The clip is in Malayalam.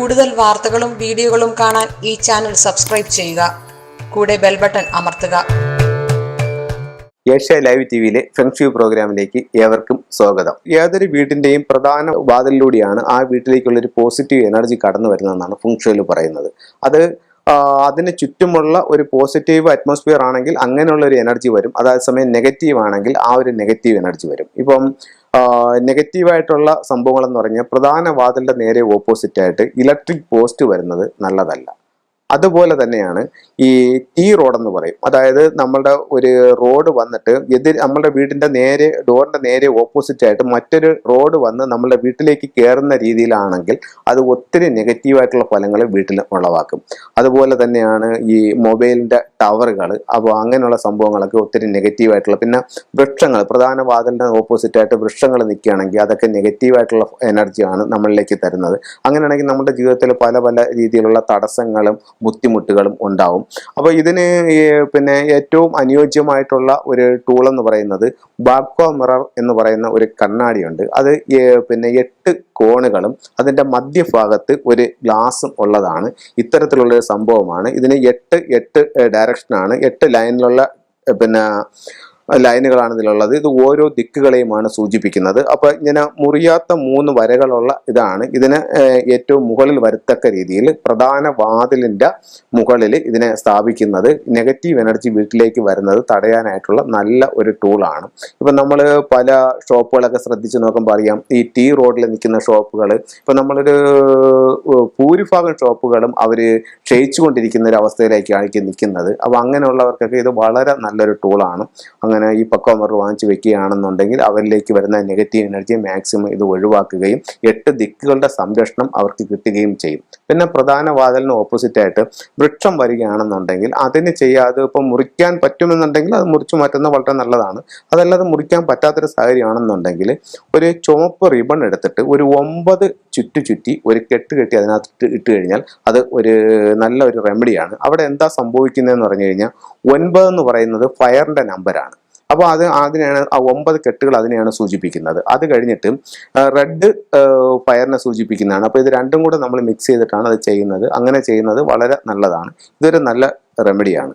കൂടുതൽ വാർത്തകളും വീഡിയോകളും കാണാൻ ഈ ചാനൽ സബ്സ്ക്രൈബ് ചെയ്യുക. കൂടെ ബെൽ ബട്ടൺ അമർത്തുക. ഏഷ്യ ലൈവ് ടിവിയിലെ ഫെങ്ഷു പ്രോഗ്രാമിലേക്ക് ഏവർക്കും സ്വാഗതം. ഏതൊരു വീടിന്റെയും പ്രധാന വാതിലിലൂടെയാണ് ആ വീട്ടിലേക്കുള്ള ഒരു പോസിറ്റീവ് എനർജി കടന്നു വരുന്നതെന്നാണ് ഫെങ്ഷുയിൽ പറയുന്നത്. അതിന് ചുറ്റുമുള്ള ഒരു പോസിറ്റീവ് അറ്റ്മോസ്ഫിയർ ആണെങ്കിൽ അങ്ങനെയുള്ള ഒരു എനർജി വരും. അതേസമയം നെഗറ്റീവ് ആണെങ്കിൽ ആ ഒരു നെഗറ്റീവ് എനർജി വരും. ഇപ്പം നെഗറ്റീവായിട്ടുള്ള സംഭവങ്ങൾ എന്ന് പറഞ്ഞാൽ പ്രധാന വാതിലിന്റെ നേരെ ഓപ്പോസിറ്റ് ആയിട്ട് ഇലക്ട്രിക് പോസ്റ്റ് വരുന്നത് നല്ലതല്ല. അതുപോലെ തന്നെയാണ് ഈ ടി റോഡ് എന്ന് പറയും. അതായത് നമ്മളുടെ ഒരു റോഡ് വന്നിട്ട് നമ്മളുടെ വീടിന്റെ ഡോറിന്റെ നേരെ ഓപ്പോസിറ്റ് ആയിട്ട് മറ്റൊരു റോഡ് വന്ന് നമ്മളുടെ വീട്ടിലേക്ക് കയറുന്ന രീതിയിലാണെങ്കിൽ അത് ഒത്തിരി നെഗറ്റീവായിട്ടുള്ള ഫലങ്ങൾ വീട്ടിൽ ഉളവാക്കും. അതുപോലെ തന്നെയാണ് ഈ മൊബൈലിന്റെ ടവറുകൾ. അപ്പോൾ അങ്ങനെയുള്ള സംഭവങ്ങളൊക്കെ ഒത്തിരി നെഗറ്റീവായിട്ടുള്ള, പിന്നെ വൃക്ഷങ്ങൾ, പ്രധാന വാതിലിന്റെ ഓപ്പോസിറ്റ് ആയിട്ട് വൃക്ഷങ്ങൾ നിൽക്കുകയാണെങ്കിൽ അതൊക്കെ നെഗറ്റീവായിട്ടുള്ള എനർജിയാണ് നമ്മളിലേക്ക് തരുന്നത്. അങ്ങനെയാണെങ്കിൽ നമ്മുടെ ജീവിതത്തിൽ പല പല രീതിയിലുള്ള തടസ്സങ്ങളും ബുദ്ധിമുട്ടുകളും ഉണ്ടാവും. അപ്പോൾ ഇതിന് പിന്നെ ഏറ്റവും അനുയോജ്യമായിട്ടുള്ള ഒരു ടൂൾ എന്ന് പറയുന്നത് ബാക്കോ മിറർ എന്ന് പറയുന്ന ഒരു കണ്ണാടിയുണ്ട്. അത് പിന്നെ 8 കോണുകളും അതിൻ്റെ മധ്യഭാഗത്ത് ഒരു ഗ്ലാസും ഉള്ളതാണ്. ഇത്തരത്തിലുള്ള ഒരു സംഭവമാണ്. ഇതിന് 8 ഡയറക്ഷനാണ്, 8 ലൈനിലുള്ള പിന്നെ ലൈനുകളാണ് ഇതിലുള്ളത്. ഇത് ഓരോ ദിക്കുകളെയുമാണ് സൂചിപ്പിക്കുന്നത്. അപ്പോൾ ഇങ്ങനെ മുറിയാത്ത 3 വരകളുള്ള ഇതാണ്. ഇതിന് ഏറ്റവും മുകളിൽ വരത്തക്ക രീതിയിൽ പ്രധാന വാതിലിൻ്റെ മുകളിൽ ഇതിനെ സ്ഥാപിക്കുന്നത് നെഗറ്റീവ് എനർജി വീട്ടിലേക്ക് വരുന്നത് തടയാനായിട്ടുള്ള നല്ല ഒരു ടൂളാണ്. ഇപ്പം നമ്മൾ പല ഷോപ്പുകളൊക്കെ ശ്രദ്ധിച്ച് നോക്കുമ്പോൾ അറിയാം, ഈ ടി റോഡിൽ നിൽക്കുന്ന ഷോപ്പുകൾ, ഇപ്പം നമ്മളൊരു ഭൂരിഭാഗം ഷോപ്പുകളും അവർ ക്ഷയിച്ചു കൊണ്ടിരിക്കുന്ന ഒരു അവസ്ഥയിലേക്കാണ് നിൽക്കുന്നത്. അപ്പോൾ അങ്ങനെയുള്ളവർക്കൊക്കെ ഇത് വളരെ നല്ലൊരു ടൂളാണ്. അങ്ങനെ ഈ പക്കോ മിറർ വാങ്ങിച്ച് വെക്കുകയാണെന്നുണ്ടെങ്കിൽ അവരിലേക്ക് വരുന്ന നെഗറ്റീവ് എനർജി മാക്സിമം ഇത് ഒഴിവാക്കുകയും 8 ദിക്കുകളുടെ സംരക്ഷണം അവർക്ക് കിട്ടുകയും ചെയ്യും. പിന്നെ പ്രധാന വാതിലിന് ഓപ്പോസിറ്റ് ആയിട്ട് വൃക്ഷം വരികയാണെന്നുണ്ടെങ്കിൽ അതിന് ചെയ്യാതെ ഇപ്പം മുറിക്കാൻ പറ്റുമെന്നുണ്ടെങ്കിൽ അത് മുറിച്ചു മാറ്റുന്നത് വളരെ നല്ലതാണ്. അതല്ലാതെ മുറിക്കാൻ പറ്റാത്തൊരു സാഹചര്യമാണെന്നുണ്ടെങ്കിൽ ഒരു ചുവപ്പ് റിബൺ എടുത്തിട്ട് ഒരു 9 ചുറ്റി ഒരു കെട്ട് കെട്ടി അതിനകത്ത് ഇട്ട് കഴിഞ്ഞാൽ അത് ഒരു നല്ല ഒരു റെമഡിയാണ്. അവിടെ എന്താ സംഭവിക്കുന്നതെന്ന് പറഞ്ഞു കഴിഞ്ഞാൽ 9 എന്ന് പറയുന്നത് ഫയറിന്റെ നമ്പറാണ്. അപ്പോൾ അതിനെയാണ് ആ 9 കെട്ടുകൾ അതിനെയാണ് സൂചിപ്പിക്കുന്നത്. അത് കഴിഞ്ഞിട്ട് റെഡ് ഫയറിനെ സൂചിപ്പിക്കുന്നതാണ്. അപ്പോൾ ഇത് രണ്ടും കൂടെ നമ്മൾ മിക്സ് ചെയ്തിട്ടാണ് അത് ചെയ്യുന്നത്. അങ്ങനെ ചെയ്യുന്നത് വളരെ നല്ലതാണ്. ഇതൊരു നല്ല റെമഡിയാണ്.